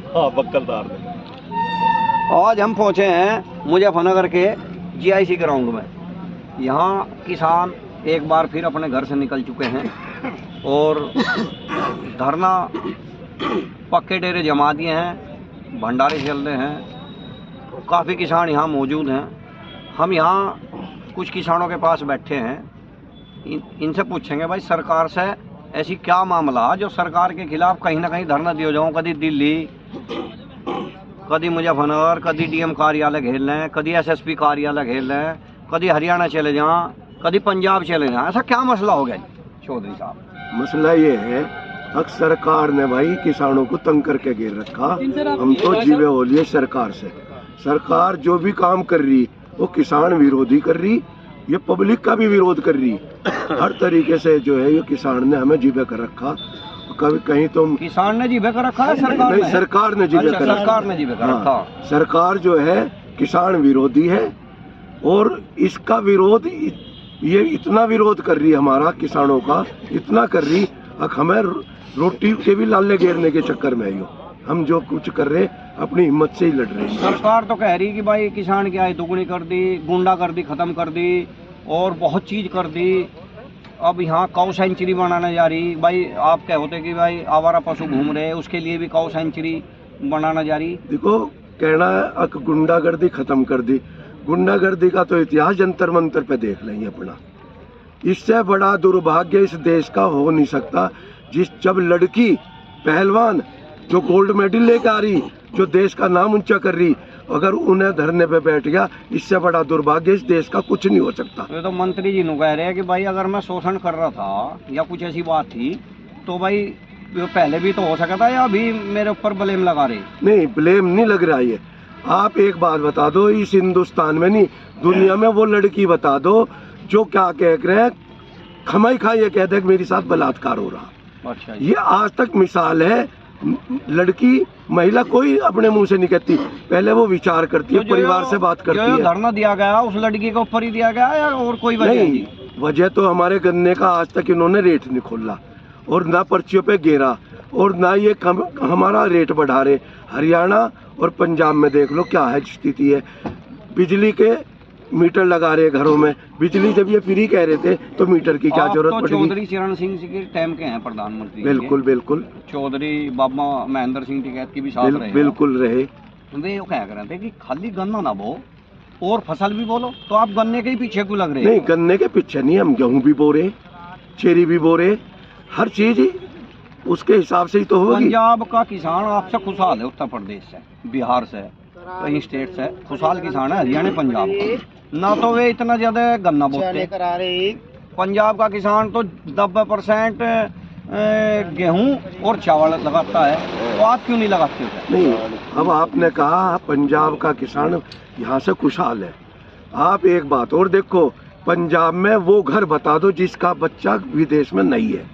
हाँ बक्कलदार ने। आज हम पहुंचे हैं मुजफ्फरनगर के जीआईसी ग्राउंड में। यहाँ किसान एक बार फिर अपने घर से निकल चुके हैं और धरना पक्के डेरे जमा दिए हैं, भंडारे चल रहे हैं। काफ़ी किसान यहाँ मौजूद हैं। हम यहाँ कुछ किसानों के पास बैठे हैं, इनसे पूछेंगे भाई सरकार से ऐसी क्या मामला जो सरकार के खिलाफ कहीं ना कहीं धरना दियो जाऊँ। कभी दिल्ली, कभी मुजफ्फरनगर, कभी डीएम कार्यालय घेर लें, कभी एसएसपी कार्यालय घेर लें, कभी हरियाणा चले जाएं, कभी पंजाब चले जाएं। ऐसा क्या मसला हो गया चौधरी साहब? मसला ये है अब सरकार ने भाई किसानों को तंग करके घेर रखा। हम तो जीवे हो लिए सरकार से। सरकार जो भी काम कर रही वो किसान विरोधी कर रही, ये पब्लिक का भी विरोध कर रही। हर तरीके से जो है ये किसान ने हमें जीवे कर रखा। कभी कहीं तो किसान ने जीवे कर रखा है, सरकार नहीं, सरकार ने जीवे कर रखा। सरकार ने जीवे कर रखा। हाँ, सरकार जो है किसान विरोधी है और इसका विरोध ये इतना विरोध कर रही हमारा किसानों का, इतना कर रही हमें रोटी के भी लाले घेरने के चक्कर में आइयो। हम जो कुछ कर रहे अपनी हिम्मत से ही लड़ रहे हैं। सरकार तो कह रही कि भाई किसान की आय दुगनी कर दी, गुंडागर्दी खत्म कर दी और बहुत चीज कर दी। अब यहाँ काऊ सेंचुरी बनाने जा रही। भाई आप क्या होते कि भाई आवारा पशु घूम रहे, उसके लिए भी काऊ सेंचुरी बनाना जा रही। देखो कहना है गुंडागर्दी खत्म कर दी। गुंडागर्दी का तो इतिहास जंतर मंतर पे देख लेंगे अपना। इससे बड़ा दुर्भाग्य इस देश का हो नहीं सकता। जब लड़की पहलवान जो गोल्ड मेडल लेकर आ रही, जो देश का नाम ऊंचा कर रही, अगर उन्हें धरने पे बैठ गया, इससे बड़ा दुर्भाग्य इस देश का कुछ नहीं हो सकता। ये तो मंत्री जी नु कह रहे हैं कि भाई अगर मैं शोषण कर रहा था या कुछ ऐसी बात थी तो भाई पहले भी तो हो सका था, या अभी मेरे ऊपर ब्लेम लगा रहे? नहीं, ब्लेम नहीं लग रहा है। आप एक बात बता दो, इस हिंदुस्तान में नहीं दुनिया में वो लड़की बता दो जो क्या कह रहे हैं, खमाई खा ये कहते हैं मेरे साथ बलात्कार हो रहा। अच्छा, ये आज तक मिसाल है। लड़की महिला कोई अपने मुंह से नहीं कहती, पहले वो विचार करती है, परिवार से बात करती है। धरना दिया गया उस लड़की के ऊपर ही दिया गया या और कोई वजह नहीं? वजह तो हमारे गन्ने का आज तक इन्होंने रेट नहीं खोला और ना पर्चियों पे घेरा और ना ये हमारा रेट बढ़ा रहे। हरियाणा और पंजाब में देख लो क्या है स्थिति है। बिजली के मीटर लगा रहे घरों में। बिजली जब ये फ्री कह रहे थे तो मीटर की क्या जरूरत पड़ेगी? चौधरी चरण सिंह जी के टाइम के हैं प्रधानमंत्री। बिल्कुल बिल्कुल। चौधरी बाबा महेंद्र सिंह टिकैत की भी साथ रहे। बिल्कुल रहे। वे वो कह रहे थे कि खाली गन्ना ना बो और फसल भी बोलो, तो आप गन्ने के ही पीछे क्यों लग रहे? नहीं, गन्ने के पीछे नहीं, हम गेहूं भी बो रहे, चेरी भी बो रहे, हर चीज उसके हिसाब से ही तो होगी। पंजाब का किसान आपसे खुशहाल है, उत्तर प्रदेश से, बिहार से, कई स्टेट से खुशहाल किसान है। हरियाणा पंजाब का ना तो वे इतना ज्यादा गन्ना बोते। पंजाब का किसान तो 90% गेहूं और चावल लगाता है, तो आप क्यों नहीं लगाते? नहीं, अब आपने कहा पंजाब का किसान यहाँ से खुशहाल है। आप एक बात और देखो, पंजाब में वो घर बता दो जिसका बच्चा विदेश में नहीं है।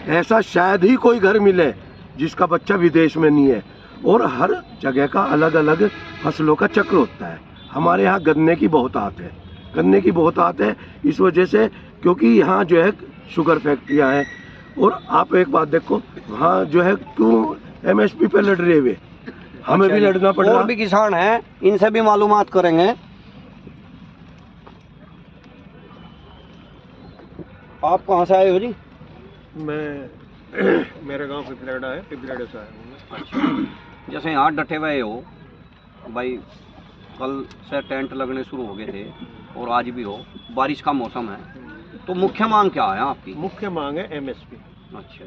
ऐसा शायद ही कोई घर मिले जिसका बच्चा विदेश में नहीं है। और हर जगह का अलग अलग फसलों का चक्र होता है। हमारे यहाँ गन्ने की बहुत आत है, गन्ने की बहुत आत है इस वजह से क्योंकि यहाँ जो है शुगर फैक्ट्रियाँ हैं। और आप एक बात देखो, वहाँ जो है क्यों एमएसपी पे लड़ रहे हुए, हमें भी लड़ना पड़ रहा। और भी किसान हैं, इनसे भी मालूमात करेंगे। आप कहाँ से आए हो जी? मैं मेरा गांव पिपलेड़ा है, पिपलेड़े से आया हूँ। अच्छा, जैसे यहाँ डटे हुए हो भाई, कल से टेंट लगने शुरू हो गए थे और आज भी हो, बारिश का मौसम है, तो मुख्य मांग क्या है आपकी? मुख्य मांग है एमएसपी। अच्छा,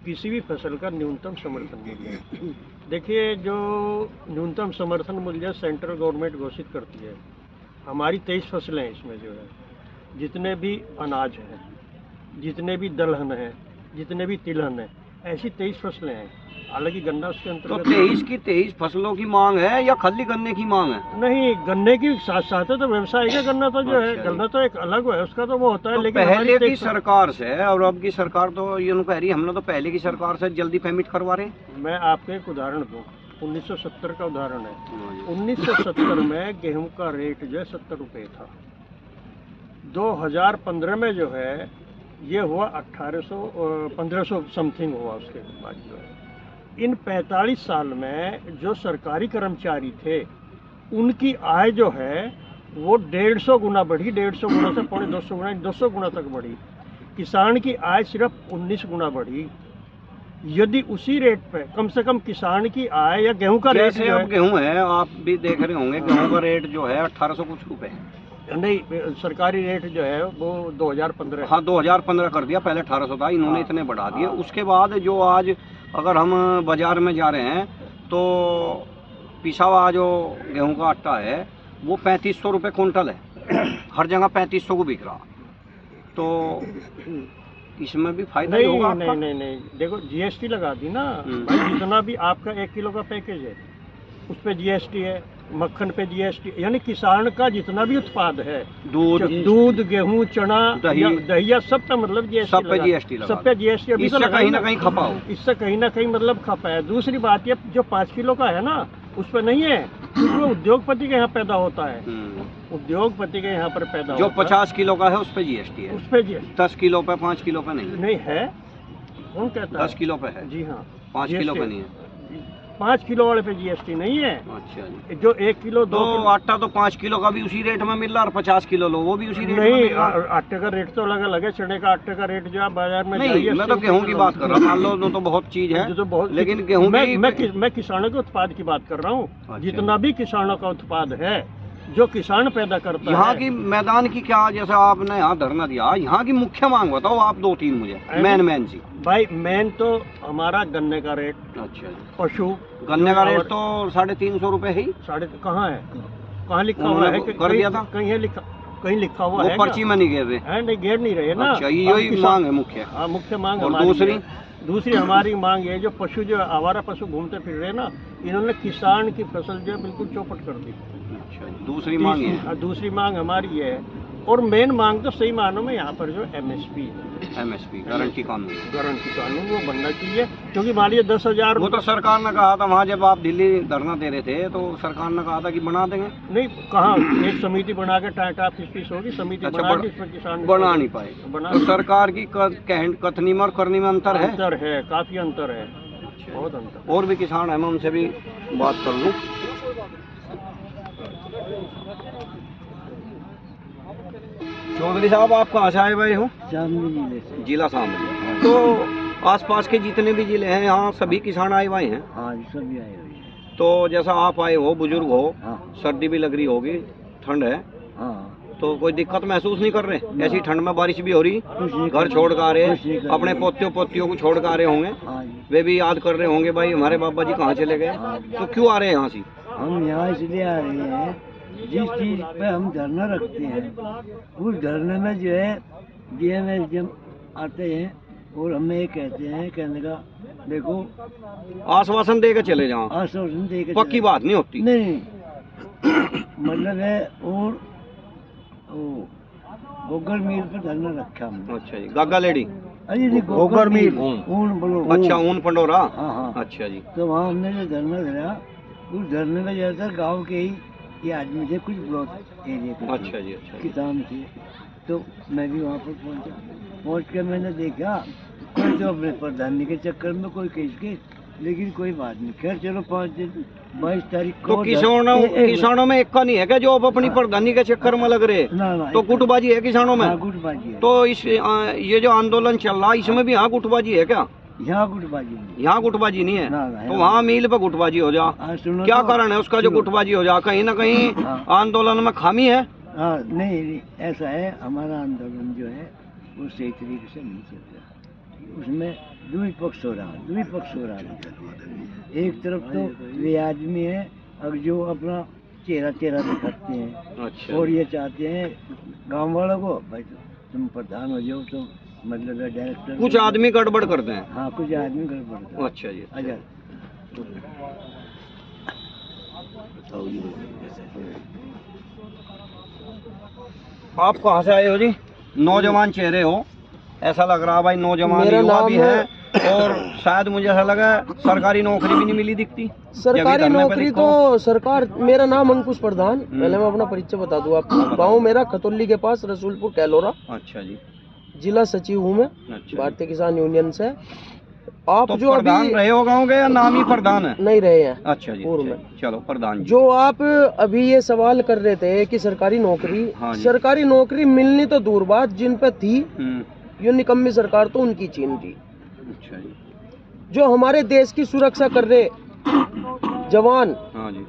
किसी भी फसल का न्यूनतम समर्थन मूल्य। देखिए, जो न्यूनतम समर्थन मूल्य सेंट्रल गवर्नमेंट घोषित करती है, हमारी 23 फसलें हैं इसमें जो है, जितने भी अनाज हैं, जितने भी दलहन हैं, जितने भी तिलहन हैं, ऐसी 23 फसलें हैं। हालांकि गन्ना उसके अंतर्गत। तो 23 की 23 फसलों की मांग है या खाली गन्ने की मांग है? नहीं, गन्ने की साथ साथ है तो व्यवसाय का गन्ना तो जो है, गन्ना तो एक अलग है, उसका तो वो होता है। तो लेकिन पहले की सरकार से और अब की सरकार तो ये कह रही है हम लोग तो पहले की सरकार से जल्दी पेमेंट करवा रहे हैं। मैं आपको एक उदाहरण दूँ, 1970 का उदाहरण है। 1970 में गेहूं का रेट जो है 70 रुपये था। 2015 में जो है ये हुआ 1500 समथिंग हुआ। उसके बाद जो है इन 45 साल में जो सरकारी कर्मचारी थे उनकी आय जो है वो 150 गुना बढ़ी, 150 गुना से 250 गुना, 200 गुना तक बढ़ी। किसान की आय सिर्फ 19 गुना बढ़ी। यदि उसी रेट पे कम से कम किसान की आय या गेहूं का रेट जैसे जो अब है, गेहूं है, आप भी देख रहे होंगे गेहूं का रेट जो है 1800 कुछ रुपए है। नहीं, सरकारी रेट जो है वो 2015 हाँ 2015 कर दिया, पहले 1800 था, इन्होंने हाँ, इतने बढ़ा दिए। हाँ। उसके बाद जो आज अगर हम बाजार में जा रहे हैं तो पिसा हुआ जो गेहूं का आटा है वो 3500 रुपये कुंटल है, हर जगह 3500 को बिक रहा। तो इसमें भी फायदा ही होगा आपका। नहीं, देखो जीएसटी लगा दी ना भाई। जितना भी आपका 1 किलो का पैकेज है उस पे जीएसटी है, मक्खन पे जीएसटी, यानी किसान का जितना भी उत्पाद है, दूध, गेहूं, चना, दहिया, सब पे मतलब जीएसटी, सब पे जीएसटी लगा, सब पे जीएसटी। अभी इससे कहीं ना कहीं खपा हो, इससे कहीं ना कहीं मतलब खपा है। दूसरी बात ये जो 5 किलो का है ना उस पर नहीं है, क्योंकि उद्योगपति के यहाँ पैदा होता है, उद्योगपति के यहाँ पर पैदा जो होता है। 50 किलो का है उस पे जीएसटी है, उस पे जीएसटी 10 किलो पे 5 किलो पे नहीं है। कौन कहता है? 10 किलो पे है जी हाँ, 5 किलो पे नहीं है। 5 किलो वाले पे जीएसटी नहीं है। अच्छा जी। जो 1 किलो 2 तो आटा तो 5 किलो का भी उसी रेट में मिल रहा और 50 किलो लो वो भी उसी रेट में नहीं, मिल रहा। आटे का रेट तो अलग अलग है। चने का आटे का रेट जो आप बाजार में नहीं, जाइए, मैं तो गेहूं की बात कर रहा हूँ। मान लो तो बहुत चीज है, तो बहुत, लेकिन गेहूं मैं किसानों के उत्पाद की बात कर रहा हूँ। अच्छा। जितना भी किसानों का उत्पाद है जो किसान पैदा करता है। यहाँ की मैदान की क्या, जैसे आपने यहाँ धरना दिया, यहाँ की मुख्य मांग बताओ आप 2-3 मुझे, मेन सी। भाई मेन तो हमारा गन्ने का रेट। अच्छा जी। पशु गन्ने का रेट तो 350 रुपए है ही। कहाँ है, कहाँ लिखा हुआ है? कर दिया था कहीं है लिखा, कहीं लिखा हुआ वो है? पर्ची में नहीं गिर रहे है, नहीं गिर नहीं रहे ना। अच्छा, यही मांग है मुख्य। हाँ, मुख्य मांग। और दूसरी हमारी मांग है जो पशु, जो आवारा पशु घूमते फिर रहे ना, इन्होंने किसान की फसल जो है बिल्कुल चौपट कर दी। अच्छा, दूसरी मांग है। दूसरी मांग हमारी है। और मेन मांग तो सही मानों में यहाँ पर जो एमएसपी गारंटी कानून वो बनना चाहिए। क्योंकि मान लीजिए 10,000, वो तो सरकार ने कहा था वहाँ, जब आप दिल्ली धरना दे रहे थे तो सरकार ने कहा था कि बना देंगे। नहीं, कहाँ एक समिति बना के टाटा फीस होगी, समिति बना के इसमें किसान बना नहीं पाए। तो सरकार की कथनी में और करनी में अंतर है, काफी अंतर है, बहुत अंतर। और भी किसान है, मैं उनसे भी बात कर लूँ। चौधरी साहब, आप कहाँ से आए हुए हो? शामली जिले से। जिला शामली। तो आसपास के जितने भी जिले हैं यहाँ सभी किसान आए हुए हैं? हाँ जी, सभी आए हुए हैं। तो जैसा आप आए हो, बुजुर्ग हो, हाँ सर्दी भी लग रही होगी, ठंड है, हाँ, तो कोई दिक्कत महसूस नहीं कर रहे? ऐसी ठंड में बारिश भी हो रही, घर छोड़ कर आ रहे, अपने पोतियों को छोड़ कर आ रहे होंगे, हाँ जी। वे भी याद कर रहे होंगे भाई हमारे बाबा जी कहाँ चले गए। तो क्यों आ रहे हैं यहाँ से? हम यहाँ इसलिए आ रहे हैं, जिस चीज पे हम धरना रखते हैं उस धरने में जो है डीएमएस जब आते हैं और हमें ये कहते हैं, कहने का देखो आश्वासन दे के चले जाओ, आश्वासन दे के पक्की बात नहीं होती। नहीं मतलब है। और गोगर मिल पर धरना रखा हमने। अच्छा जी, गागा लेडी, अरे नहीं, गोगर मिल, ऊन बोलो। अच्छा, ऊन पंडोरा। हाँ हाँ। अच्छा जी। तो वहाँ हमने जो धरना दिया, उस धरने में ज़्यादातर गांव के ही ये आदमी थे, कुछ ब्लॉक एरिया के। अच्छा जी। अच्छा, किसान थे। तो मैं भी वहाँ पर पहुँच कर मैंने देखा कोई तो अपने प्रधानी के चक्कर में, कोई किसके, लेकिन कोई बात नहीं। खैर चलो 22 तारीख को। तो किसानों में एक का नहीं है क्या जो अब अपनी प्रधानी के चक्कर में लग रहे? ना, तो गुटबाजी है किसानों में? गुटबाजी है। तो इस ये जो आंदोलन चल रहा है इसमें भी यहाँ गुटबाजी है क्या? यहाँ गुटबाजी नहीं, यहाँ गुटबाजी नहीं है। ना, तो वहाँ मील पे गुटबाजी हो जा, क्या कारण है उसका जो गुटबाजी हो जा? कहीं ना कहीं आंदोलन में खामी है। हाँ, नहीं ऐसा है, हमारा आंदोलन जो है वो सही तरीके से नहीं चल रहा। उसमें द्विपक्ष हो रहा है। एक तरफ तो वे आदमी है अब जो अपना चेहरा दिखाते हैं। अच्छा। और ये चाहते हैं गांव वालों को, भाई तुम प्रधान हो जाओ, तो मतलब डायरेक्टर। कुछ आदमी गड़बड़ करते हैं। हाँ, कुछ आदमी गड़बड़ करते हैं। अच्छा जी। अच्छा, आप कहाँ से आए हो जी? नौजवान चेहरे हो, ऐसा लग रहा भाई नौजवान युवा भी है, और शायद मुझे ऐसा लगा सरकारी नौकरी भी नहीं मिली दिखती। सरकारी नौकरी तो सरकार। मेरा नाम अंकुश प्रधान, पहले मैं अपना परिचय बता दूं आपको। गांव मेरा खतौली के पास रसूलपुर कैलोरा। अच्छा जी। जिला सचिव हूँ मैं, अच्छा। भारतीय किसान यूनियन से। आप तो जो प्रधान अभी रहे हो गाँव के या नाम ही प्रधान है? नहीं रहे हैं, अच्छा जी, पूर्व अच्छा में। जी। चलो प्रधान जी। जो आप अभी ये सवाल कर रहे थे कि सरकारी नौकरी, हाँ जी। सरकारी नौकरी मिलनी तो दूर बात, जिन पे थी हम्म, ये निकम्मी सरकार तो उनकी छीन ली। अच्छा जी। जो हमारे देश की सुरक्षा कर रहे जवान, हाँ जी।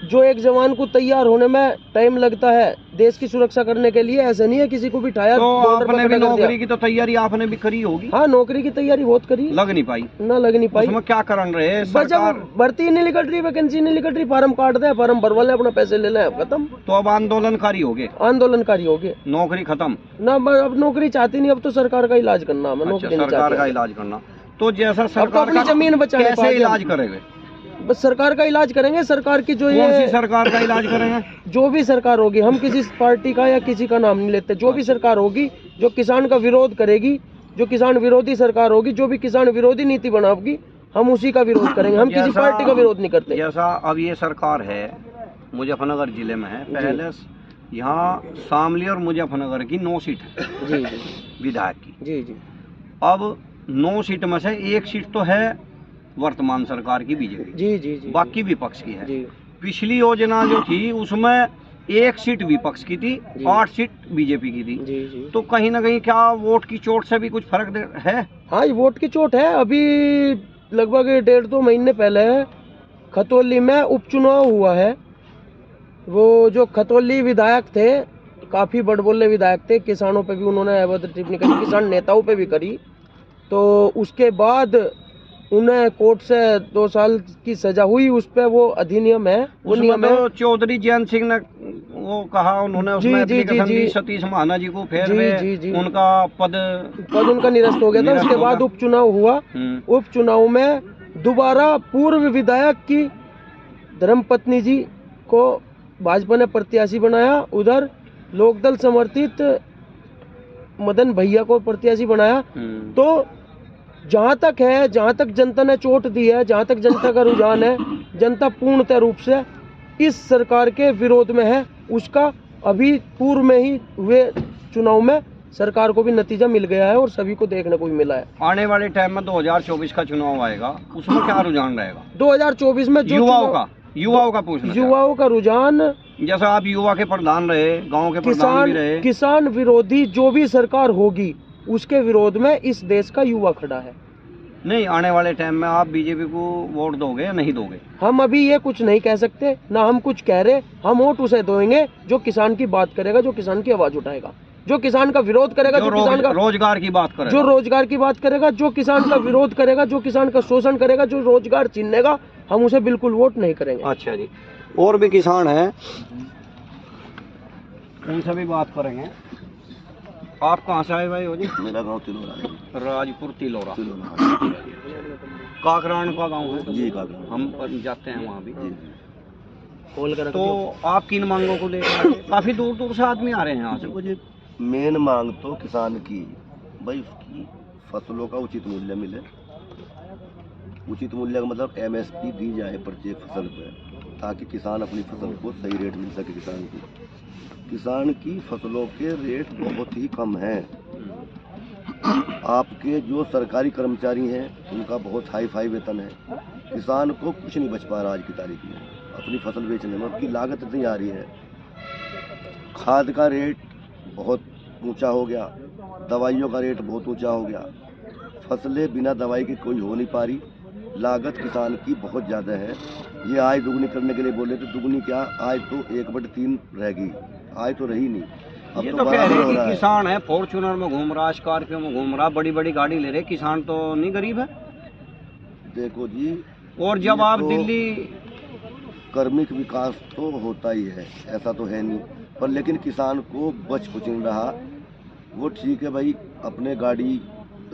जो एक जवान को तैयार होने में टाइम लगता है देश की सुरक्षा करने के लिए, ऐसे नहीं है किसी को बिठाया तो बॉर्डर आपने पर भी खड़ा कर नौकरी दिया। की तो तैयारी आपने भी करी होगी? हाँ, नौकरी की तैयारी बहुत करी, लग नहीं पाई? ना लग नहीं पाई। उसमें क्या कारण रहे बस सरकार? जब भर्ती नहीं निकल रही, वैकेंसी नहीं निकल रही, फार्म काट दे, फार्म भरवा ले, अपना पैसे ले ले, खत्म। तो अब आंदोलनकारी हो गए, आंदोलनकारी हो गए नौकरी खत्म। ना, अब नौकरी चाहती नहीं, अब तो सरकार का इलाज करना, हमें अच्छा, नौकरी नहीं सरकार का चाहते। इलाज करना। तो जैसा तो सरकार अपनी का जमीन बचाने कैसे पाएंगे इलाज हम। करेंगे? बस सरकार का इलाज करेंगे, सरकार की जो कौन सी ये सरकार का इलाज करेंगे? जो भी सरकार होगी, हम किसी पार्टी का या किसी का नाम नहीं लेते, जो भी सरकार होगी जो किसान का विरोध करेगी, जो किसान विरोधी सरकार होगी, जो भी किसान विरोधी नीति बनाएगी, हम उसी का विरोध करेंगे। हम किसी जैसा- पार्टी का विरोध नहीं करते। जैसा अब ये सरकार है मुजफ्फरनगर जिले में है, पहले यहाँ शामली और मुजफ्फरनगर की 9 सीट है जी जी विधायक की। जी जी अब 9 सीट में से 1 सीट तो है वर्तमान सरकार की बीजेपी, जी जी जी बाकी विपक्ष की है। जी पिछली योजना जो थी उसमें 1 सीट विपक्ष की थी, जी। 8 सीट बीजेपी की थी। जी जी। तो कहीं ना कहीं क्या वोट की चोट से भी कुछ फर्क है? हाँ, ये वोट की चोट है। अभी लगभग 1.5-2 महीने पहले खतौली में उपचुनाव हुआ है। वो जो खतौली विधायक थे, काफ़ी बड़बोले विधायक थे, किसानों पे भी उन्होंने अभद्र टिप्पणी करी, किसान नेताओं पे भी करी। तो उसके बाद उन्हें कोर्ट से 2 साल की सजा हुई, उस पे वो अधिनियम है, वो उसमें नियम है। तो चौधरी जयंत सिंह ने वो कहा, उन्होंने जी, उसमें जी, जी, एप्लीकेशन जी। दी सतीश महाना जी को, फिर जी, वे जी, जी। उनका पद उनका निरस्त हो गया था। निरस्त उसके हो बाद गया। उपचुनाव हुआ। उपचुनाव में दोबारा पूर्व विधायक की धर्मपत्नी जी को भाजपा ने प्रत्याशी बनाया, उधर लोकदल समर्थित मदन भैया को प्रत्याशी बनाया। तो जहाँ तक है, जहाँ तक जनता ने चोट दी है, जहाँ तक जनता का रुझान है, जनता पूर्णतः रूप से इस सरकार के विरोध में है। उसका अभी पूर्व में ही हुए चुनाव में सरकार को भी नतीजा मिल गया है और सभी को देखने को भी मिला है। आने वाले टाइम में 2024 का चुनाव आएगा, उसमें क्या रुझान रहेगा 2024 में? जो युवाओं का पूछना, युवाओं का रुझान, जैसा आप युवा के प्रधान रहे, गांव के प्रधान भी रहे, किसान विरोधी जो भी सरकार होगी उसके विरोध में इस देश का युवा खड़ा है। नहीं, आने वाले टाइम में आप बीजेपी को वोट दोगे या नहीं दोगे? हम अभी ये कुछ नहीं कह सकते, ना हम कुछ कह रहे। हम वोट उसे देंगे जो किसान की बात करेगा, जो किसान की आवाज उठाएगा, जो किसान का विरोध करेगा, जो किसान का रोजगार की बात करेगा, जो रोजगार की बात करेगा, जो किसान का विरोध करेगा, जो किसान का शोषण करेगा, जो रोजगार छीनेगा, हम उसे बिल्कुल वोट नहीं करेंगे। अच्छा जी। और भी किसान हैं, उनसे भी बात करेंगे। आप कहाँ से आए भाई हो जी? मेरा गांव तिलोरा है। राजपुर तिलोरा। काकरान का गांव है जी, काकरान। हम जाते हैं वहाँ भी। खोल कर तो आप किन मांगों को लेकर काफी दूर दूर से आदमी आ रहे हैं यहाँ से? देखो जी, मेन मांग तो किसान की, भाई उसकी फसलों का उचित मूल्य मिले। उचित मूल्य का मतलब MSP दी जाए प्रत्येक फसल पे, ताकि किसान अपनी फसल को सही रेट मिल सके। किसान की फसलों के रेट बहुत ही कम हैं। आपके जो सरकारी कर्मचारी हैं उनका बहुत हाई वेतन है। किसान को कुछ नहीं बच पा रहा आज की तारीख में अपनी फसल बेचने में। उसकी लागत इतनी आ रही है, खाद का रेट बहुत ऊंचा हो गया, दवाइयों का रेट बहुत ऊंचा हो गया, फसलें बिना दवाई के कोई हो नहीं पा रही। लागत किसान की बहुत ज़्यादा है। ये आय दुगनी करने के लिए बोले तो दुगनी क्या, आय तो 1/3 रहेगी, आय तो रही नहीं। अब ये तो तो कह रहे हैं कि है। किसान है, फॉर्च्यूनर में घूम रहा, स्कॉर्पियो में घूम रहा, बड़ी बड़ी गाड़ी ले रहे, किसान तो नहीं गरीब है? देखो जी, और जब ये आप तो दिल्ली कर्मिक विकास तो होता ही है, ऐसा तो है नहीं, पर लेकिन किसान को बच कुछ नहीं रहा। वो ठीक है भाई, अपने गाड़ी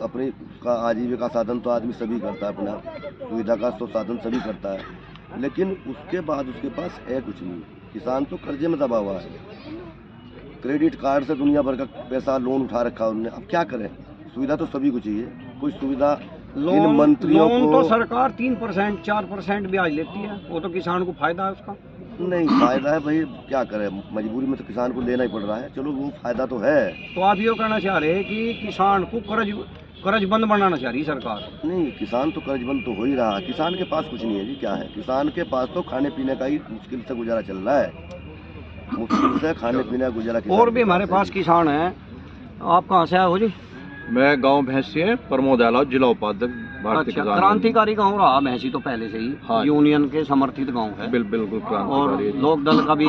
अपने का आजीविका साधन तो आदमी सभी करता है, अपना सुविधा का तो साधन सभी करता है, लेकिन उसके बाद उसके पास है कुछ नहीं। किसान तो कर्जे में दबा हुआ है, क्रेडिट कार्ड से दुनिया भर का पैसा लोन उठा रखा है उन्होंने। अब क्या करें, सुविधा तो सभी को चाहिए, कोई सुविधा इन मंत्रियों लोन को तो सरकार 3% 4% ब्याज लेती है, वो तो किसान को फायदा है उसका। नहीं फायदा है भाई, क्या करें, मजबूरी में तो किसान को लेना ही पड़ रहा है। चलो वो फायदा तो है। तो आप ये कहना चाह रहे हैं कि किसान को कर्ज कर्जबंद बनाना चाह रही सरकार। नहीं, किसान तो कर्जबंद तो हो ही रहा है। किसान के पास कुछ नहीं है जी, क्या है किसान के पास? तो खाने पीने का ही मुश्किल से गुजारा चल रहा है, मुश्किल से खाने पीने का गुजारा। और भी हमारे पास किसान हैं। आप कहाँ से आए हो जी? मैं गांव भैंसी प्रमोद यादव, जिला उपाध्यक्ष भारतीय अच्छा, किसान क्रांतिकारी गांव रहा भैंसी तो पहले से ही। हाँ। यूनियन के समर्थित गांव है। बिल्कुल और क्रांतिकारी है। लोक दल का भी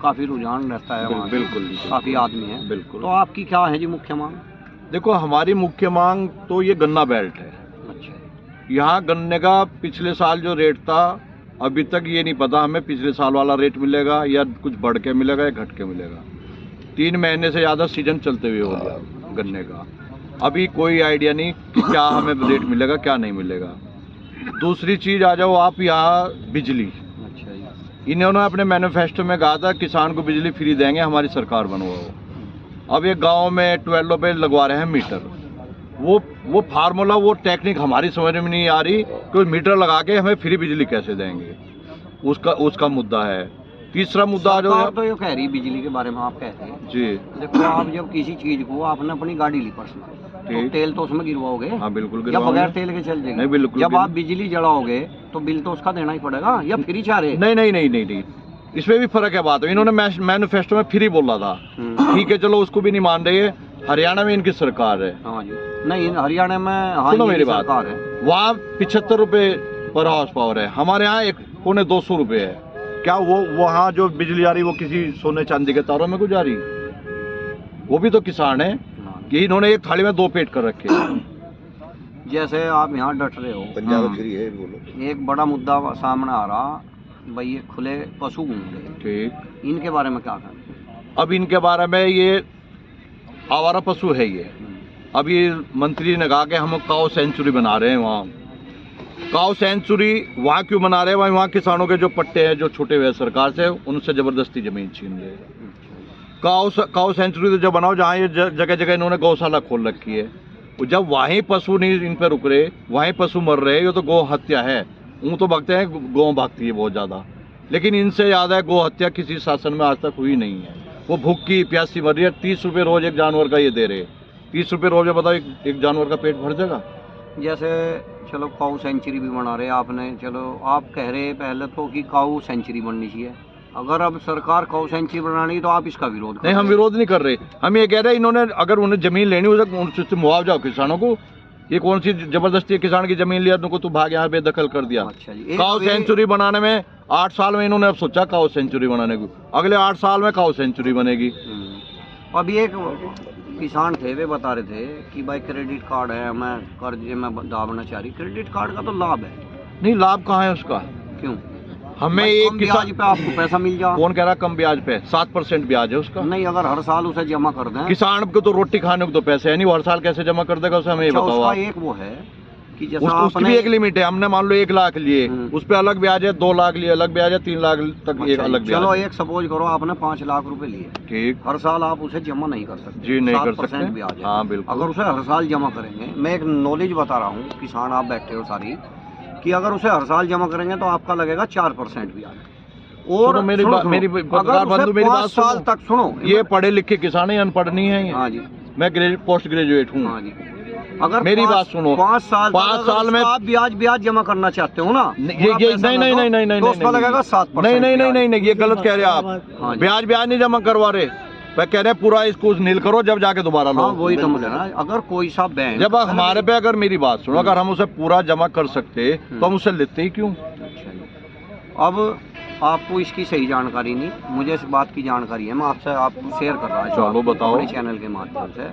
काफी रुझान रहता है वहाँ। बिल्कुल जी, काफी आदमी है। बिल्कुल। तो आपकी क्या है जी मुख्य मांग? देखो, हमारी मुख्य मांग तो ये गन्ना बेल्ट है। अच्छा, यहाँ गन्ने का पिछले साल जो रेट था, अभी तक ये नहीं पता हमें पिछले साल वाला रेट मिलेगा या कुछ बढ़ के मिलेगा या घट के मिलेगा। 3 महीने से ज़्यादा सीजन चलते हुए हो गया गन्ने का, अभी कोई आइडिया नहीं कि क्या हमें रेट मिलेगा क्या नहीं मिलेगा। दूसरी चीज़ आ जाओ आप यहाँ बिजली। अच्छा जी। इन्होंने अपने मैनिफेस्टो में कहा था किसान को बिजली फ्री देंगे, हमारी सरकार बनवाओ। अब ये गांव में 12 पे लगवा रहे हैं मीटर। वो फार्मूला, वो टेक्निक हमारी समझ में नहीं आ रही कि मीटर लगा के हमें फ्री बिजली कैसे देंगे, उसका मुद्दा है। तीसरा मुद्दा जो सरकार तो ये कह रही बिजली के बारे में, आप कह रहे हैं जी, देखो, आप जब किसी चीज को आपने अपनी गाड़ी ली पर्सनल, तो ठीक। तेल तो उसमें गिरवाओगे हाँ बिल्कुल या गिरवाएंगे। बगैर तेल के चल जाएगी? नहीं, बिल्कुल जब गिर- आप बिजली जलाओगे तो बिल तो उसका देना ही पड़ेगा या फ्री चाह रहे? नहीं, इसमें भी फर्क है बात। इन्होंने मैनिफेस्टो में फ्री बोला था, ठीक है चलो उसको भी नहीं मान रही है। हरियाणा में इनकी सरकार है। हाँ जी। नहीं, हरियाणा में हाँ सुनो ये मेरी भी बात, सरकार है। वहाँ 75 रुपए पर हाउस पावर है, हमारे यहाँ 1.25 रुपए है। क्या वो वहाँ जो बिजली आ रही वो किसी सोने चांदी के तारों में गुजारी? वो भी तो किसान है हाँ। कि इन्होंने एक थाली में 2 पेट कर रखे हैं। जैसे आप यहाँ डट रहे हो, पंजाब में फ्री है, बोलो। एक बड़ा मुद्दा सामने आ रहा भाई, ये खुले पशु घूम रहे, ठीक, इनके बारे में क्या कहना? अब इनके बारे में, ये आवारा पशु है ये। अब ये मंत्री ने कहा कि हम काऊ सेंचुरी बना रहे हैं वहाँ। काऊ सेंचुरी वहाँ क्यों बना रहे हैं? वहाँ किसानों के जो पट्टे हैं जो छूटे हुए हैं सरकार से, उनसे जबरदस्ती जमीन छीन रहे हैं। काऊ सेंचुरी तो जब बनाओ जहाँ ये जगह जगह इन्होंने गौशाला खोल रखी है, जब वहीं पशु नहीं इन पे रुक रहे, वहीं पशु मर रहे, ये तो गौ हत्या है। वो तो भागते हैं, गौ भागती है बहुत ज़्यादा, लेकिन इनसे ज़्यादा गौ हत्या किसी शासन में आज तक हुई नहीं है। वो भूखी प्यासी मर रही है। 30 रुपये रोज एक जानवर का ये दे रहे। 30 रुपये रोज में बताओ एक जानवर का पेट भर जाएगा? जैसे चलो काऊ सेंचुरी भी बना रहे आपने, चलो आप कह रहे पहले तो कि काऊ सेंचुरी बननी चाहिए। अगर अब सरकार काऊ सेंचुरी बनानी तो आप इसका विरोध कर नहीं, हम विरोध नहीं कर रहे। हम ये कह रहे हैं इन्होंने अगर उन्हें जमीन लेनी हो तो उनसे मुआवजा हो किसानों को। ये कौन सी जबरदस्ती है? किसान की जमीन लिया तुमको, तू भाग यहाँ बेदखल कर दिया। अच्छा जी। काऊ सेंचुरी बनाने में 8 साल में इन्होंने अब सोचा काऊ सेंचुरी बनाने को, अगले 8 साल में काऊ सेंचुरी बनेगी। अभी एक किसान थे, वे बता रहे थे कि भाई क्रेडिट कार्ड है, मैं कर्जे में दाबना चाह रही। क्रेडिट कार्ड का तो लाभ है। नहीं, लाभ कहाँ है उसका? क्यों? हमें भाई एक कम ब्याज पे आपको पैसा मिल जा। कौन कह रहा कम ब्याज पे? 7% ब्याज है उसका। नहीं, अगर हर साल उसे जमा कर दें। किसान को तो रोटी खाने को तो पैसे है नहीं, वो हर साल कैसे जमा कर देगा उसे? हमें ये अच्छा, बताओ उसका आप। एक वो है कि जैसा उसकी भी एक लिमिट है। हमने मान लो 1 लाख लिए, उस पे अलग ब्याज है, 2 लाख लिए अलग ब्याज है, 3 लाख तक एक अलग ब्याज चलो है। एक सपोज करो आपने 5 लाख रुपए लिए, ठीक, हर साल आप उसे जमा नहीं कर सकते। जी नहीं कर 7% सकते। ब्याज है। हाँ बिल्कुल। अगर उसे हर साल जमा करेंगे, मैं एक नॉलेज बता रहा हूँ, किसान आप बैठे हो सारी, कि अगर उसे हर साल जमा करेंगे तो आपका लगेगा 4% ब्याज। और सुनो मेरी सुनो, मेरी अगर पत्रकार उसे बंधु मेरी 5 बात साल सुनो। तक सुनो, ये पढ़े लिखे किसान है, अनपढ़ नहीं है ये। हाँ जी, मैं पोस्ट ग्रेजुएट हूँ। हाँ जी। अगर मेरी बात सुनो, 5 साल 5 साल में आप ब्याज जमा करना चाहते हो ना, ये नहीं, तो उसका लगेगा 7%। नहीं, ये गलत कह रहे हैं आप। हाँ जी। ब्याज नहीं जमा करवा रहे, मैं कह रहे हैं पूरा इसको नील करो, जब जाके दोबारा लो। हाँ, वही तो मुझे ना, अगर कोई सा बैंक जब हमारे पे, अगर मेरी बात सुनो, अगर हम उसे पूरा जमा कर सकते तो हम उसे लेते ही क्यों? अच्छा जी। अब आपको इसकी सही जानकारी नहीं, मुझे इस बात की जानकारी है, मैं आपसे आपको शेयर कर रहा हूँ। चलो बताओ। अपने चैनल के माध्यम से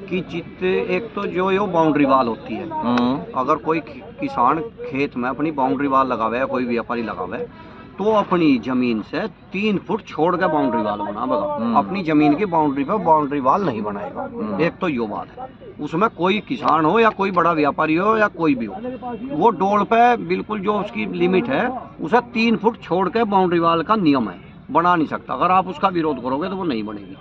कि जितने एक तो जो ये बाउंड्री वाल होती है, अगर कोई किसान खेत में अपनी बाउंड्री वाल लगावे है, कोई व्यापारी लगावे, तो अपनी जमीन से 3 फुट छोड़ के बाउंड्री वाल बना बगा। अपनी जमीन की बाउंड्री पे बाउंड्री वाल नहीं बनाएगा। एक तो यो बात है, उसमें कोई किसान हो या कोई बड़ा व्यापारी हो या कोई भी हो, वो डोल पे बिल्कुल जो उसकी लिमिट है उसे 3 फुट छोड़ के बाउंड्री वाल का नियम है, बना नहीं सकता। अगर आप उसका विरोध करोगे तो वो नहीं बनेगी।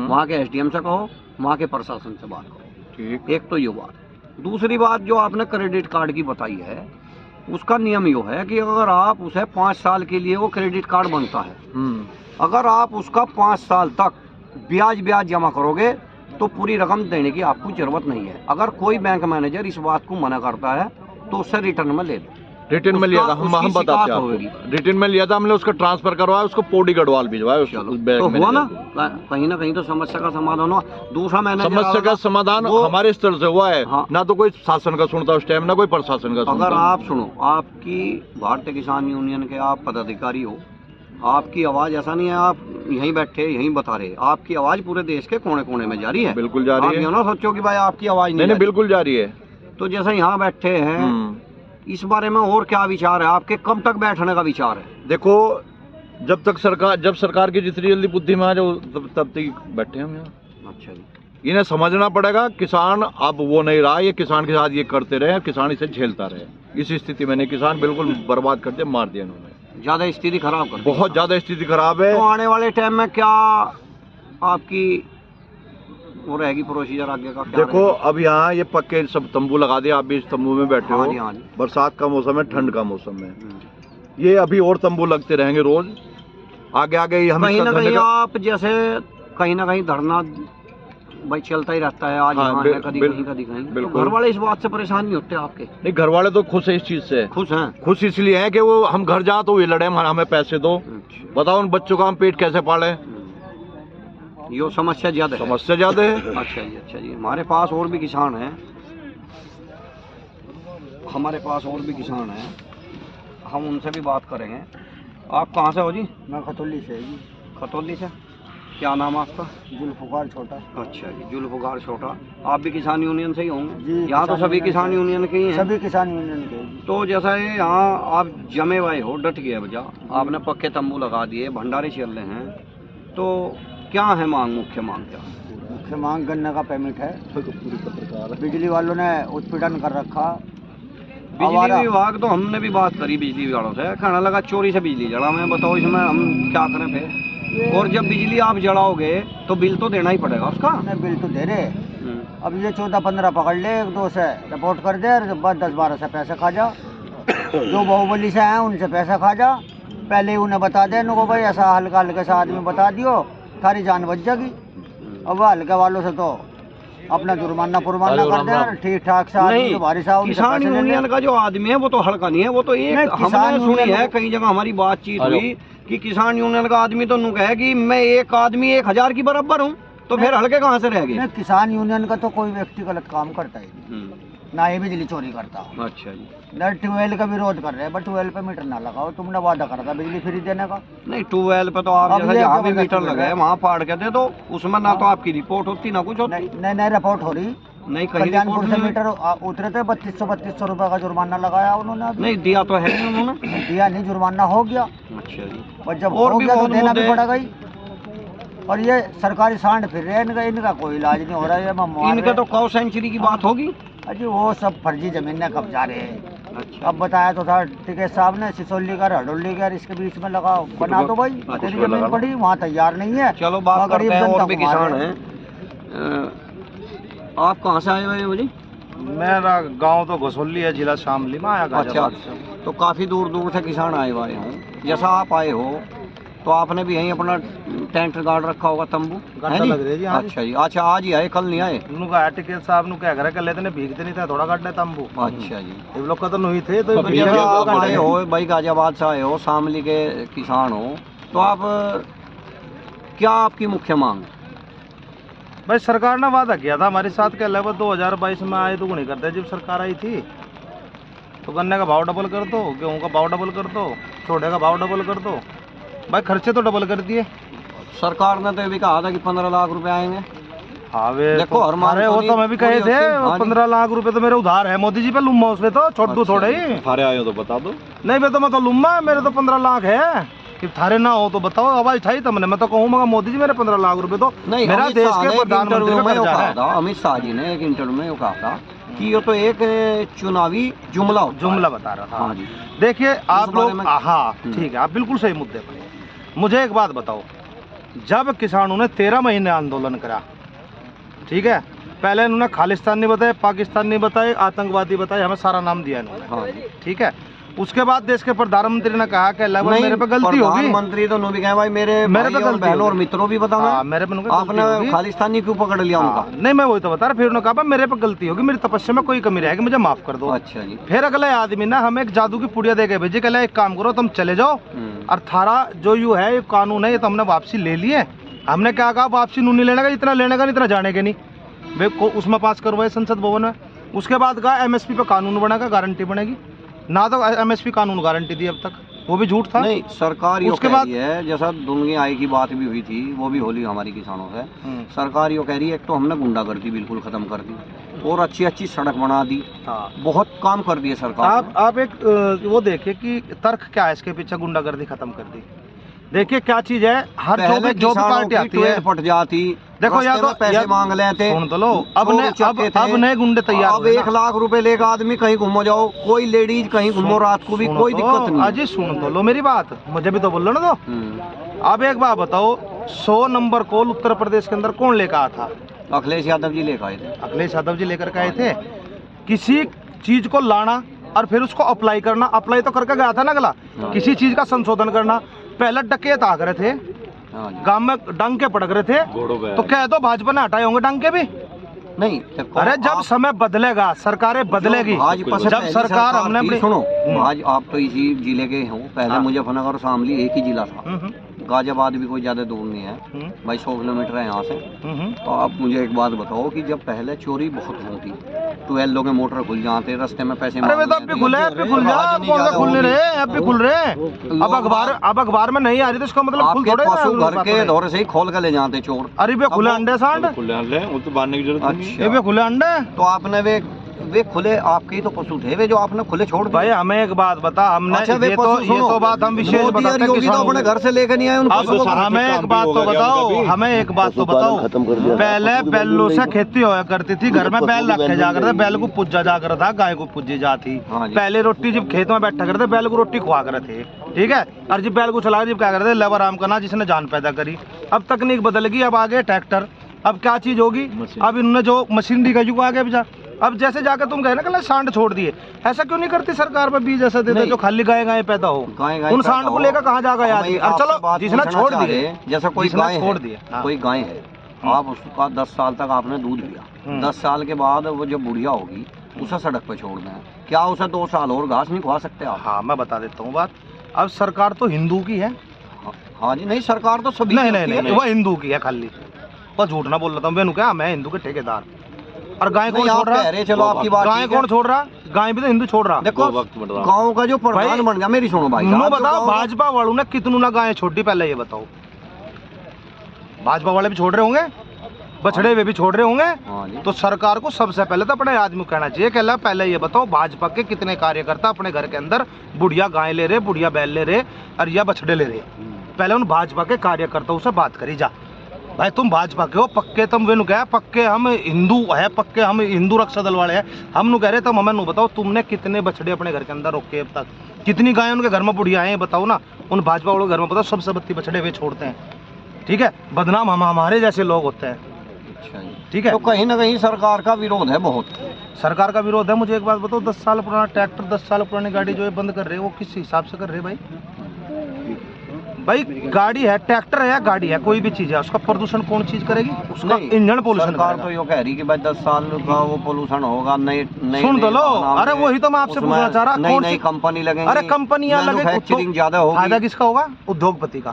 वहाँ के SDM से कहो, वहाँ के प्रशासन से बात करो। ठीक। एक तो ये बात है। दूसरी बात जो आपने क्रेडिट कार्ड की बताई है, उसका नियम यो है कि अगर आप उसे 5 साल के लिए वो क्रेडिट कार्ड बनता है, अगर आप उसका 5 साल तक ब्याज जमा करोगे तो तो पूरी रकम देने की आपको जरूरत नहीं है। अगर कोई बैंक मैनेजर इस बात को मना करता है तो उससे रिटर्न में ले लो। रिटर्न में लिया था, हम उसकी बताते शिकायत हैं होगी। आपको। रिटर्न में लिया था हमने, उसका ट्रांसफर करवाया, उसको पोडी गढ़वाल भिजवाया। तो हुआ ना, कहीं ना कहीं तो समस्या का समाधान हुआ। दूसरा मैनेजर समस्या का समाधान हमारे स्तर से हुआ है। हाँ। ना तो कोई शासन का सुनता उस टाइम, ना कोई प्रशासन का सुनता। अगर आप सुनो, आपकी भारतीय किसान यूनियन के आप पदाधिकारी हो, आपकी आवाज ऐसा नहीं है आप यहीं बैठे यहीं बता रहे, आपकी आवाज पूरे देश के कोने कोने में जा रही है। बिल्कुल जा रही आप है। ये ना सोचो कि भाई आपकी आवाज नहीं, बिल्कुल जा रही है। तो जैसे यहाँ बैठे हैं, इस बारे में और क्या विचार है आपके? कब तक बैठने का विचार है? देखो, जब सरकार की जितनी जल्दी बुद्धि में आ जाओ तब तक बैठे हम यहाँ। अच्छा जी। इन्हें समझना पड़ेगा, किसान अब वो नहीं रहा, ये किसान के साथ ये करते रहे, किसान इसे झेलता रहे। इस स्थिति में नहीं, किसान बिल्कुल बर्बाद कर दिया, मार दिया इन्होंने। ज्यादा स्थिति खराब कर दी। बहुत ज्यादा स्थिति खराब है। तो आने वाले टाइम में क्या आपकी वो रहेगी प्रोसीजर आगे का? क्या देखो, अब यहाँ ये पक्के सब तंबू लगा दिया, आप भी इस तंबू में बैठे हाँ जी, हो। हाँ जी। बरसात का मौसम है, ठंड का मौसम है, ये अभी और तंबू लगते रहेंगे रोज। आगे आगे हम कहीं ना कहीं आप जैसे कहीं ना कहीं धरना भाई चलता ही रहता है, आज यहाँ है, कभी कहीं कभी कहीं। तो घर वाले इस बात से परेशान नहीं होते आपके? नहीं, घर वाले तो खुश है इस चीज से। खुश हैं? खुश इसलिए है कि वो हम घर जा तो ये लड़े, हमें पैसे दो। बताओ उन बच्चों का हम पेट कैसे पाले? ये समस्या ज्यादा है। समस्या ज्यादा है। अच्छा जी, अच्छा जी। हमारे पास और भी किसान हैं, हम उनसे भी बात करेंगे। आप कहाँ से हो जी? मैं खतौली से जी। खतौली से। क्या नाम है आपका? जुल्फकार छोटा। अच्छा जी, जुल्फकार छोटा। आप भी किसान यूनियन से ही होंगे? जी, यहाँ तो किसान सभी यूनियन किसान से। यूनियन के ही हैं। सभी किसान यूनियन के जी। तो जैसा ये यहाँ आप जमे हुए हो, डट गए बजा, आपने पक्के तंबू लगा दिए, भंडारे चल रहे हैं, तो क्या है मांग? मुख्य मांग क्या है? मुख्य मांग गन्ने का पेमेंट है। बिजली वालों ने उत्पीड़न कर रखा। बिजली विभाग तो हमने भी बात करी बिजली वालों से, कहने लगा चोरी से बिजली जला। मैं बताओ इसमें हम क्या करें फिर? और जब बिजली आप जलाओगे तो बिल तो देना ही पड़ेगा उसका। हमने बिल तो दे रहे, अब ये 14-15 पकड़ ले, 1-2 से रिपोर्ट कर दे, और बाद 10-12 से पैसे खा जा। जो बाहुबली से हैं उनसे पैसा खा जा। पहले ही उन्हें बता दे इनको भाई ऐसा हल्का हल्के से आदमी बता दियो, थारी जान बच जाएगी। अब हल्के वालों से तो अपना जुर्माना पुरमाना कर दे, ठीक ठाक से आदमी जो भारी सा किसान यूनियन का जो आदमी है वो तो हल्का नहीं है, वो तो एक हमने सुनी है कई जगह हमारी बातचीत हुई कि किसान यूनियन का आदमी तो कहे कि मैं एक आदमी 1000 की बराबर हूँ, तो फिर हल्के कहाँ से रह गए? किसान यूनियन का तो कोई व्यक्ति गलत काम करता है ना, ये बिजली चोरी करता। अच्छा जी। न ट्यूबवेल का विरोध कर रहे हैं, बट ट्यूबवेल पे मीटर ना लगाओ, तुमने वादा करा था बिजली फ्री देने का। नहीं, ट्यूबवेल पे तो आप जैसे जहाँ भी मीटर लगे वहाँ फाड़ के दे दो, उसमें ना तो आपकी रिपोर्ट होती ना कुछ होती। नहीं रिपोर्ट हो रही, नहीं कहीं कल्याणपुर से मीटर उतरे थे, 3200 रुपए का जुर्माना लगाया उन्होंने। नहीं दिया तो है नहीं उन्होंने। दिया नहीं, जुर्माना हो गया। अच्छा जी। और जब हो गया तो देना भी पड़ेगा ही। और ये सरकारी सांड फिर रहे हैं, इनका कोई इलाज नहीं हो रहा है। इनके तो काऊ सेंचुरी की बात होगी। अजी वो सब फर्जी जमीनें कब्जा रहे हैं। अच्छा। अब बताया तो था टिकैत साहब ने, सिसोली का हडोली का, इसके बीच में लगाओ, बना दो भाई। तेरी जमीन पड़ी वहाँ तैयार नहीं है। चलो बात करते हैं, और भी किसान हैं। आप कहाँ से आए हुए हैं जी? मेरा गांव तो घसोली है, जिला शामली में आया। अच्छा, तो काफ़ी दूर दूर से किसान आए हुए हैं। जैसा आप आए हो तो आपने भी यहीं अपना टेंट गाड़ रखा होगा, तंबू गाड़ा लग रही है जी। अच्छा जी। अच्छा, आज ही आए, कल नहीं आए? उनका टिकैत साहब नु क्या करे, कर लेते ने भीगते नहीं थे, थोड़ा काटने तंबू। अच्छा जी। ये लोग का तो नहीं थे, तो जैसा आप आए हो भाई, गाजियाबाद से आए हो, शामली के किसान हो, तो आप क्या आपकी मुख्य मांग? भाई सरकार ने वादा किया था हमारे साथ के अलावा 2022 में आए तो नहीं करते, जब सरकार आई थी तो गन्ने का भाव डबल कर दो, गेहूं का भाव डबल कर दो, छोटे का भाव डबल कर दो। भाई खर्चे तो डबल कर दिए। सरकार ने तो ये भी कहा था कि 15 लाख रुपए आएंगे। हाँ वे देखो, तो हमारे वो तो मैं भी कहे थे, 15 लाख रुपए तो मेरे उधार है मोदी जी पे, लुम्मा उसमें तो छोड़ दो थोड़े ही। थारे आए हो तो बता दो। नहीं मैं तो लुम्मा, मेरे तो 15 लाख है। कि थारे ना हो तो बताओ, आवाज उठाई तुमने, मैं तो कहूँगा मोदी जी मेरे 15 लाख रुपए तो नहीं, मेरा देश के प्रधानमंत्री का कर्जा है। अमित शाह जी ने एक इंटरव्यू में कहा था कि ये तो एक चुनावी जुमला बता रहा था। हाँ जी। देखिए आप लोग, में... हाँ ठीक है, आप बिल्कुल सही मुद्दे पर। मुझे एक बात बताओ, जब किसानों ने 13 महीने आंदोलन करा, ठीक है, पहले इन्होंने खालिस्तानी बताए, पाकिस्तानी बताए, आतंकवादी बताए, हमें सारा नाम दिया इन्होंने। हाँ। ठीक है, उसके बाद देश के प्रधानमंत्री ने कहा कि अल्लाह मेरे पे गलती होगी। प्रधानमंत्री तो भी कहे भाई मेरे पे और बहनों और मित्रों भी बताओ, मेरे पे आपने खालिस्तानी क्यों पकड़ लिया उनका? नहीं मैं वही तो बता रहा। फिर उन्होंने कहा मेरे पे गलती होगी, मेरी तपस्या में कोई कमी रहेगी, मुझे माफ कर दो। अच्छा जी। फिर अगले आदमी ना हमें एक जादू की पुड़िया दे के भेजी, कहला एक काम करो तुम चले जाओ और थारा जो यू है ये कानून है ये तो हमने वापसी ले लिए। हमने क्या कहा वापसी नहीं लेने का, इतना लेने का इतना जाने के नहीं वे उसमें पास करवाए संसद भवन में। उसके बाद कहा एमएसपी पे कानून बनेगा, गारंटी बनेगी ना, तो एमएसपी कानून गारंटी दी अब तक, वो भी झूठ था। नहीं सरकार उसके बाद है जैसा दुनिया आई की बात भी हुई थी, वो भी होली हमारी किसानों से। सरकार यो कह रही है एक तो हमने गुंडागर्दी बिल्कुल खत्म कर दी और अच्छी अच्छी सड़क बना दी, बहुत काम कर दिए सरकार। आप एक वो देखिए कि तर्क क्या है इसके पीछे, गुंडागर्दी खत्म कर दी। देखिए क्या चीज है, हर जो भी पार्टी आती है फट जाती, देखो या तो पैसे मांग लेते, सुन तो लो, अब नए गुंडे तैयार। अब 1 लाख रुपए लेकर आदमी कहीं घूमो जाओ, कोई लेडीज कहीं घूमो रात को भी कोई दिक्कत नहीं। अजी सुन तो लो मेरी बात, मुझे भी तो बोल लो ना। तो अब एक बात बताओ, 100 नंबर कॉल उत्तर प्रदेश के अंदर कौन लेकर आया था? अखिलेश यादव जी लेकर आए थे। अखिलेश यादव जी लेकर के आए थे। किसी चीज को लाना और फिर उसको अप्लाई करना, अप्लाई तो करके गया था ना अगला, किसी चीज का संशोधन करना। पहले डकैत आ रहे थे, गांव में डंके पड़क रहे थे, तो कह दो भाजपा ने हटाए होंगे डंके भी नहीं। अरे जब समय बदलेगा सरकारें बदलेगी, जब सरकार हमने अपनी सुनो आज आप तो इसी जिले के हो, पहले मुजफ्फरनगर और शामली एक ही जिला था, गाजियाबाद भी कोई ज्यादा दूर नहीं है भाई, 100 किलोमीटर है यहाँ से। तो आप मुझे एक बात बताओ कि जब पहले चोरी बहुत होती, 12 लोग मोटर खुल जाते, रास्ते में पैसे अरे तो अब भी खुले, अब भी खुल जा, खुल नहीं रहे, अब भी खुल रहे। अब अखबार में नहीं आ रही तो इसका मतलब खुल थोड़े घर के दौरे से ही खोल के ले जाते चोर। अरे भैया खुले अंडे सांड, खुले अंडे वो तो बांधने की जरूरत नहीं है। खुले अंडे तो आपने वे खुले आपके ही तो पशु थे वे जो आपने खुले छोड़ दिए। भाई हमें एक बात बता, हमने अच्छा, ये तो बात हम विशेष बताते हैं, तो अपने घर से लेकर नहीं आए उनको। हमें एक बात तो बताओ, हमें एक बात तो बताओ, पहले बैलों से खेती होया करती थी, घर में बैल रखे जा करते, बैल को पूजा जा कर था, गाय को पूजी जाती। पहले रोटी जब खेत में बैठा करते बैल को रोटी खुआ कर थे, ठीक है, और जब बैल को चला जब क्या करते लेबर आराम करना, जिसने जान पैदा करी। अब तकनीक बदल गई, अब आगे ट्रैक्टर, अब क्या चीज होगी, अब इन्होंने जो मशीनरी का युग आगे जा, अब जैसे जाकर तुम कहे ना कल सांड छोड़ दिए, ऐसा क्यों नहीं करती सरकार पे बीज ऐसा देते जो खाली गाय पैदा हो, उन सांड को लेकर कहाँ जाएगा यार। और चलो जिसने छोड़ दिए, जैसा कोई गाय छोड़ दिए, कोई गाय है, आप उसका 10 साल तक आपने दूध लिया, 10 साल के बाद वो जब बुढ़िया होगी उसे सड़क पे छोड़ दें, क्या उसे 2 साल और घास नहीं खुआ सकते आप? हाँ मैं बता देता हूँ बात, अब सरकार तो हिंदू की है। हाँ जी, नहीं सरकार तो सभी नहीं वो हिंदू की है खाली, बस झूठ ना बोल रहा था मैं, क्या मैं हिंदू के ठेकेदार। और गाय कौन छोड़ रहा है? चलो आपकी बात, गाय कौन छोड़ रहा? गाय भी तो हिंदू छोड़ रहा। देखो गांव का जो प्रधान बन गया, मेरी सुनो भाई, बताओ भाजपा वालों ने कितनों ना गाय छोड़ी, पहले ये बताओ। भाजपा वाले भी छोड़ रहे होंगे, बछड़े वे भी छोड़ रहे होंगे। तो सरकार को सबसे पहले तो अपने आदमी को कहना चाहिए कि पहले ये बताओ भाजपा के कितने कार्यकर्ता अपने घर के अंदर बुढ़िया गाय ले रहे, बुढ़िया बैल ले रहे और या बछड़े ले रहे। पहले उन भाजपा के कार्यकर्ताओं से बात करी जा, भाई तुम भाजपा के हो पक्के, तुम वे कह पक्के हम हिंदू है, पक्के हम हिंदू रक्षा दल वाले हैं, हम कह रहे तुम हमें नु बताओ तुमने कितने बछड़े अपने घर के अंदर रोके अब तक, कितनी गायें उनके घर में बुढ़िया हैं बताओ ना। उन भाजपा वालों के घर में बताओ सबसे 32 बछड़े वे छोड़ते हैं, ठीक है, बदनाम हमारे जैसे लोग होते हैं, ठीक है। तो कहीं ना कहीं सरकार का विरोध है, बहुत सरकार का विरोध है। मुझे एक बात बताओ, 10 साल पुराना ट्रैक्टर, 10 साल पुरानी गाड़ी जो है बंद कर रहे हैं, वो किस हिसाब से कर रहे हैं भाई गाड़ी है, ट्रैक्टर है या गाड़ी है, कोई भी चीज है, उसका प्रदूषण कौन चीज करेगी? उसका इंजन पोल्यूशन। सरकार तो ये कह रही कि भाई 10 साल का वो पोल्यूशन होगा, नए सुन तो लो। अरे वही तो मैं आपसे पूछना चाह रहा, कौन सी कंपनी लगेगी? अरे कंपनियां लगेगी, ज्यादा होगी, फायदा किसका होगा? उद्योगपति का,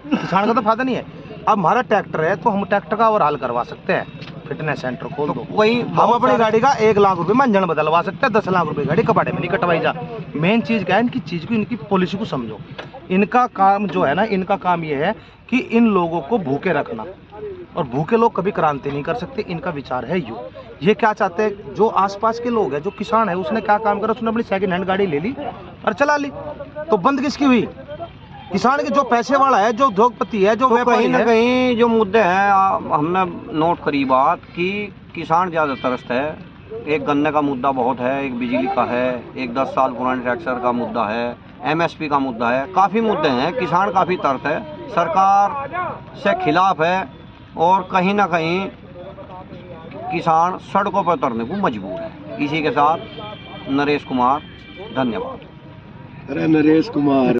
किसान का तो फायदा नहीं है। अब हमारा ट्रैक्टर है तो हम ट्रैक्टर का ओवरहाल करवा सकते हैं, फिटनेस सेंटर खोल दो, वही हम अपनी गाड़ी का 1 लाख रुपए में इंजन बदलवा सकते हैं, 10 लाख रुपए गाड़ी कबाड़े में नहीं कटवाई जा। मेन चीज क्या है, इनकी चीज को, इनकी पॉलिसी को समझो। इनका काम जो है ना, इनका काम ये है कि इन लोगों को भूखे रखना, और भूखे लोग कभी क्रांति नहीं कर सकते। इनका विचार है ये क्या चाहते हैं, जो आसपास के लोग हैं, जो किसान है, उसने क्या काम करा, उसने अपनी सेकंड हैंड गाड़ी ले ली और चला ली, तो बंद किसकी हुई? किसान के जो पैसे वाला है, जो उद्योगपति है, जो कहीं ना कहीं जो मुद्दे हैं हमने नोट करी बात कि किसान ज़्यादा तरसता है। एक गन्ने का मुद्दा बहुत है, एक बिजली का है, एक 10 साल पुराने ट्रैक्टर का मुद्दा है, एमएसपी का मुद्दा है, काफ़ी मुद्दे हैं। किसान काफ़ी तरस है, सरकार से खिलाफ है, और कहीं ना कहीं किसान सड़कों पर उतरने को मजबूर है। इसी के साथ नरेश कुमार, धन्यवाद। अरे नरेश कुमार